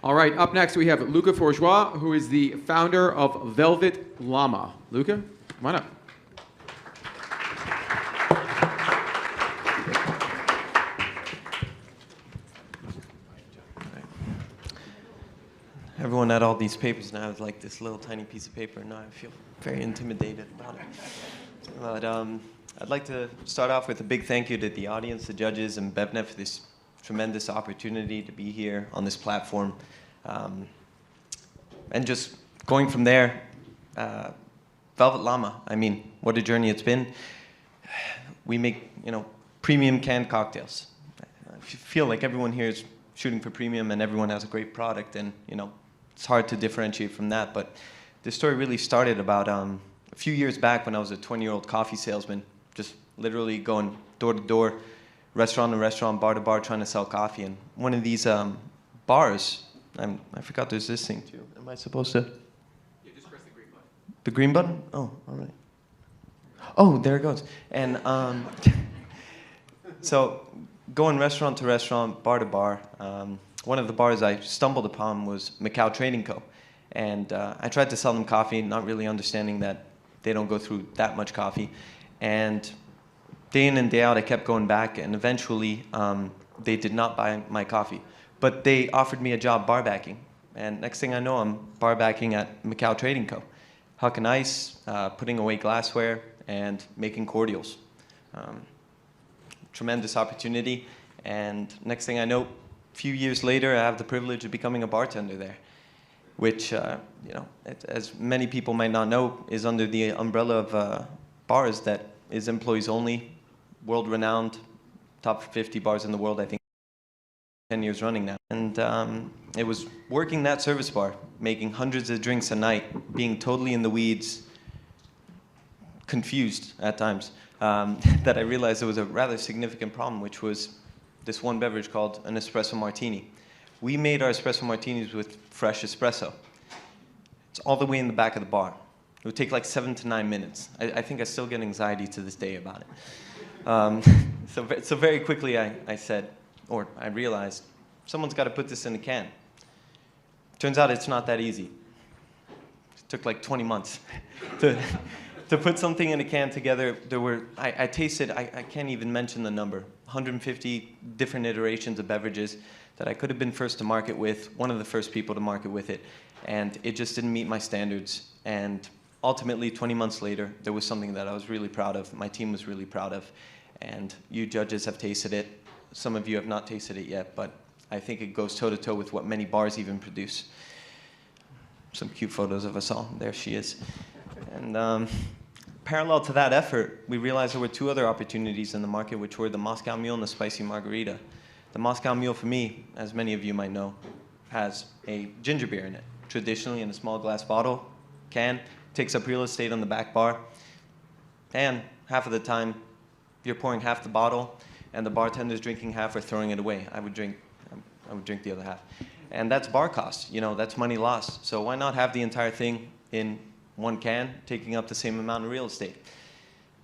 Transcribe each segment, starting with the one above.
All right, up next we have Luca Forgeois, who is the founder of Velvet Llama. Luca, come on up. Everyone had all these papers, and I was like this little tiny piece of paper. Now I feel very intimidated about it. But I'd like to start off with a big thank you to the audience, the judges, and BevNet for this tremendous opportunity to be here on this platform. And just going from there, Velvet Llama, I mean, what a journey it's been. We make, premium canned cocktails. I feel like everyone here is shooting for premium and everyone has a great product, and, it's hard to differentiate from that. But this story really started about a few years back when I was a 20-year-old coffee salesman, just literally going door to door, restaurant to restaurant, bar to bar, trying to sell coffee. And one of these bars, I forgot there's this thing too. Am I supposed to? Yeah, just press the green button. The green button? Oh, all right. Oh, there it goes. And so going restaurant to restaurant, bar to bar, one of the bars I stumbled upon was Macau Trading Co. And I tried to sell them coffee, not really understanding that they don't go through that much coffee. And day in and day out, I kept going back, and eventually they did not buy my coffee. But they offered me a job bar backing. And next thing I know, I'm bar backing at Macau Trading Co. Hucking ice, putting away glassware, and making cordials. Tremendous opportunity. And next thing I know, a few years later, I have the privilege of becoming a bartender there, which, as many people might not know, is under the umbrella of bars that is employees only, world-renowned, top 50 bars in the world, I think, 10 years running now. And it was working that service bar, making hundreds of drinks a night, being totally in the weeds, confused at times, that I realized there was a rather significant problem, which was this one beverage called an espresso martini. We made our espresso martinis with fresh espresso. It's all the way in the back of the bar. It would take like 7 to 9 minutes. I think I still get anxiety to this day about it. So very quickly I said, or I realized, someone's got to put this in a can. Turns out it's not that easy. It took like 20 months to put something in a can together. I tasted, I can't even mention the number, 150 different iterations of beverages that I could have been first to market with, one of the first people to market with it, and it just didn't meet my standards. And ultimately, 20 months later, there was something that I was really proud of, my team was really proud of, and you judges have tasted it. Some of you have not tasted it yet, but I think it goes toe-to-toe with what many bars even produce. Some cute photos of us all. There she is. And parallel to that effort, we realized there were 2 other opportunities in the market, which were the Moscow Mule and the Spicy Margarita. The Moscow Mule, for me, as many of you might know, has a ginger beer in it, traditionally in a small glass bottle, can, takes up real estate on the back bar, and half of the time, you're pouring half the bottle, and the bartender's drinking half or throwing it away. I would drink the other half. And that's bar cost, that's money lost. So why not have the entire thing in one can, taking up the same amount of real estate?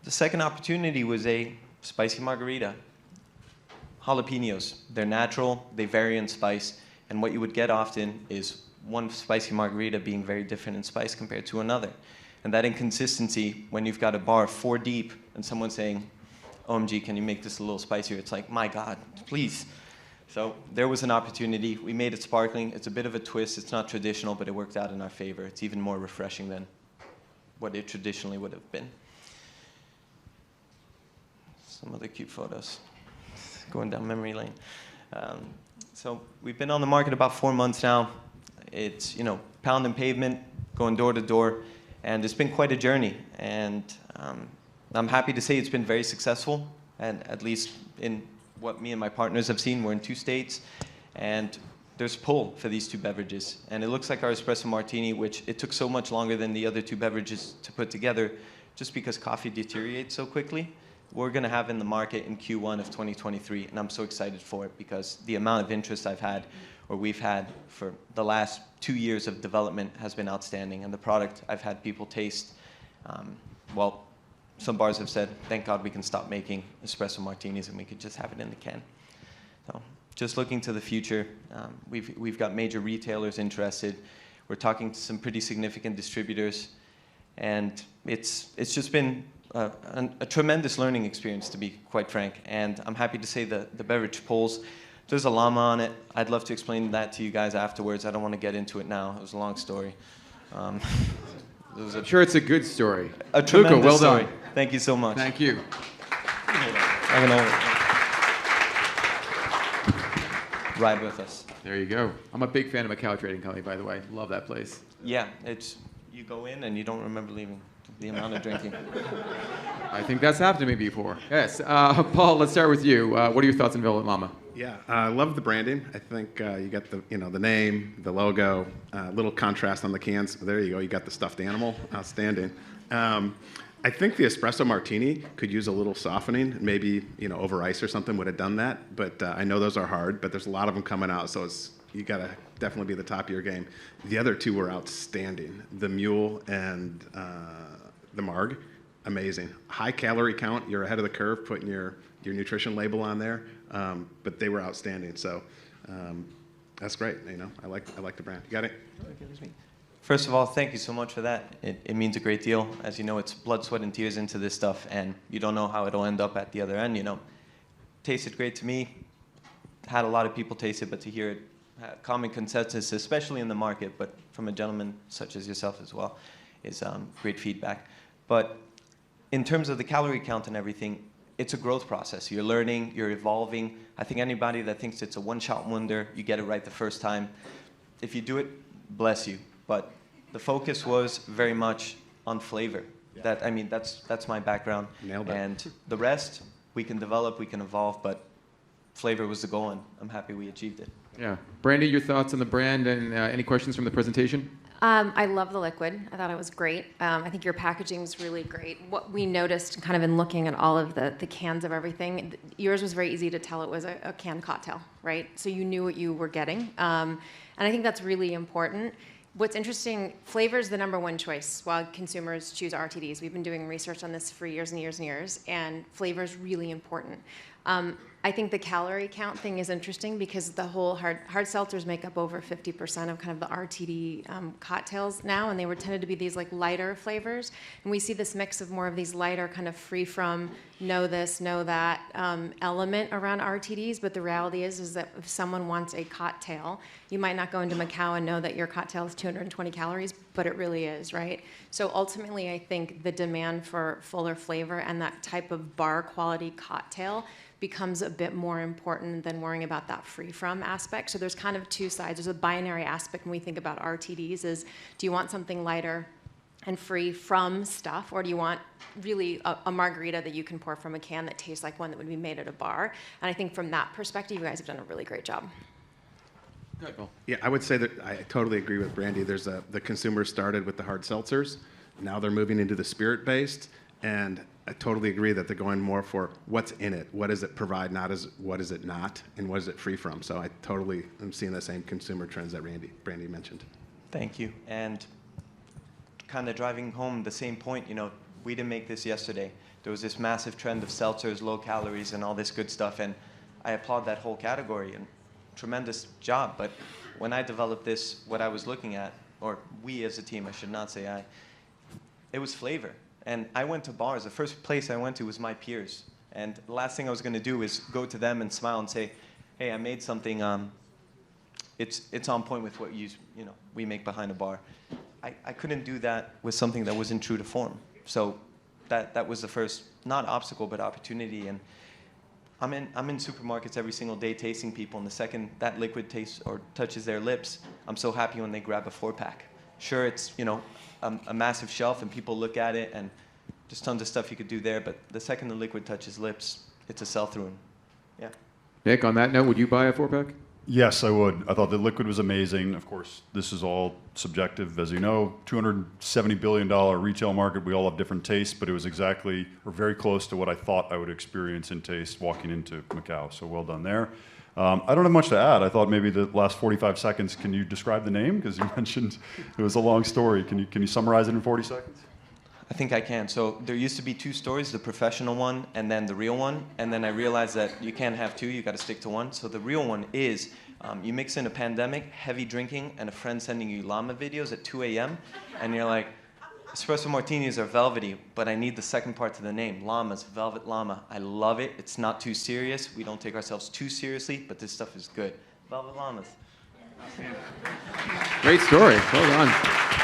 The second opportunity was a spicy margarita. Jalapenos, they're natural, they vary in spice, and what you would get often is one spicy margarita being very different in spice compared to another. And that inconsistency, when you've got a bar 4 deep and someone's saying, OMG, can you make this a little spicier? It's like, my God, please. So there was an opportunity. We made it sparkling. It's a bit of a twist. It's not traditional, but it worked out in our favor. It's even more refreshing than what it traditionally would have been. Some other cute photos. Going down memory lane. So we've been on the market about 4 months now. It's, pound and pavement, going door to door, and it's been quite a journey. And I'm happy to say it's been very successful, and at least in what me and my partners have seen, we're in 2 states, and there's pull for these 2 beverages. And it looks like our espresso martini, which it took so much longer than the other 2 beverages to put together, just because coffee deteriorates so quickly, we're going to have in the market in Q1 of 2023, and I'm so excited for it because the amount of interest we've had for the last 2 years of development has been outstanding, and the product I've had people taste, well, some bars have said, thank God we can stop making espresso martinis and we could just have it in the can. So just looking to the future, we've got major retailers interested. We're talking to some pretty significant distributors, and it's just been a tremendous learning experience, to be quite frank. And I'm happy to say that the beverage polls, there's a llama on it. I'd love to explain that to you guys afterwards. I don't want to get into it now. It was a long story. I'm sure it's a good story. A tremendous Luca, well story. done. Thank you so much. Thank you. I can ride with us. There you go. I'm a big fan of Macau Trading Company, by the way. Love that place. Yeah, you go in and you don't remember leaving. The amount of drinking. I think that's happened to me before. Yes. Paul, let's start with you. What are your thoughts on Velvet Llama? Yeah, I love the branding. I think you got the name, the logo, little contrast on the cans. There you go. You got the stuffed animal. Outstanding. I think the espresso martini could use a little softening. Maybe over ice or something would have done that. But I know those are hard. But there's a lot of them coming out, so you got to definitely be the top of your game. The other two were outstanding. The mule and the marg, amazing. High calorie count. You're ahead of the curve putting your nutrition label on there. But they were outstanding. So that's great. I like the brand. You got it? First of all, thank you so much for that. It means a great deal. As you know, it's blood, sweat, and tears into this stuff, and you don't know how it'll end up at the other end. Tasted great to me. Had a lot of people taste it, but to hear it, common consensus, especially in the market, but from a gentleman such as yourself as well, is great feedback. But in terms of the calorie count and everything, it's a growth process. You're learning, you're evolving. I think anybody that thinks it's a one-shot wonder, you get it right the first time. If you do it, bless you. But the focus was very much on flavor. Yeah. That's my background. Nailed it. And the rest, we can develop, we can evolve, but flavor was the goal, and I'm happy we achieved it. Yeah. Brandy, your thoughts on the brand and any questions from the presentation? I love the liquid. I thought it was great. I think your packaging is really great. What we noticed kind of in looking at all of the cans of everything, yours was very easy to tell it was a canned cocktail, right? So you knew what you were getting. And I think that's really important. What's interesting, flavor is the #1 choice while consumers choose RTDs. We've been doing research on this for years and years and years, and flavor is really important. I think the calorie count thing is interesting because the whole hard seltzers make up over 50% of kind of the RTD cocktails now, and they were tended to be these like lighter flavors. And we see this mix of more of these lighter kind of free from know this, know that element around RTDs. But the reality is that if someone wants a cocktail, you might not go into Macau and know that your cocktail is 220 calories, but it really is, right? So ultimately, I think the demand for fuller flavor and that type of bar quality cocktail becomes a bit more important than worrying about that free-from aspect. So there's kind of two sides. There's a binary aspect when we think about RTDs is, do you want something lighter and free from stuff, or do you want really a margarita that you can pour from a can that tastes like one that would be made at a bar? And I think from that perspective, you guys have done a really great job. Yeah, I would say that I totally agree with Brandy. The consumers started with the hard seltzers. Now they're moving into the spirit-based, and I totally agree that they're going more for what's in it, what does it provide, not as what is it not, and what is it free from. So I totally am seeing the same consumer trends that Brandy mentioned. Thank you. And kind of driving home the same point, we didn't make this yesterday. There was this massive trend of seltzers, low calories, and all this good stuff, and I applaud that whole category, and tremendous job. But when I developed this, what I was looking at, or we as a team, I should not say I, it was flavor. And I went to bars. The first place I went to was my peers. And the last thing I was going to do is go to them and smile and say, hey, I made something, it's on point with what we make behind a bar. I couldn't do that with something that wasn't true to form. So that was the first, not obstacle, but opportunity. And I'm in supermarkets every single day tasting people, and the second that liquid tastes or touches their lips, I'm so happy when they grab a 4-pack. Sure, it's a massive shelf, and people look at it, and there's tons of stuff you could do there, but the second the liquid touches lips, it's a sell-through. Yeah. Nick, on that note, would you buy a 4-pack? Yes, I would. I thought the liquid was amazing. Of course, this is all subjective. As you know, $270 billion retail market. We all have different tastes, but it was exactly or very close to what I thought I would experience in taste walking into Macau. So well done there. I don't have much to add. I thought maybe the last 45 seconds, can you describe the name? Because you mentioned it was a long story. Can you summarize it in 40 seconds? I think I can. So there used to be two stories, the professional one and then the real one. And then I realized that you can't have two, you got to stick to one. So the real one is you mix in a pandemic, heavy drinking, and a friend sending you Llama videos at 2 a.m. And you're like, espresso martinis are velvety, but I need the second part to the name. Llamas, Velvet Llama. I love it. It's not too serious. We don't take ourselves too seriously, but this stuff is good. Velvet Llamas. Great story. Well done.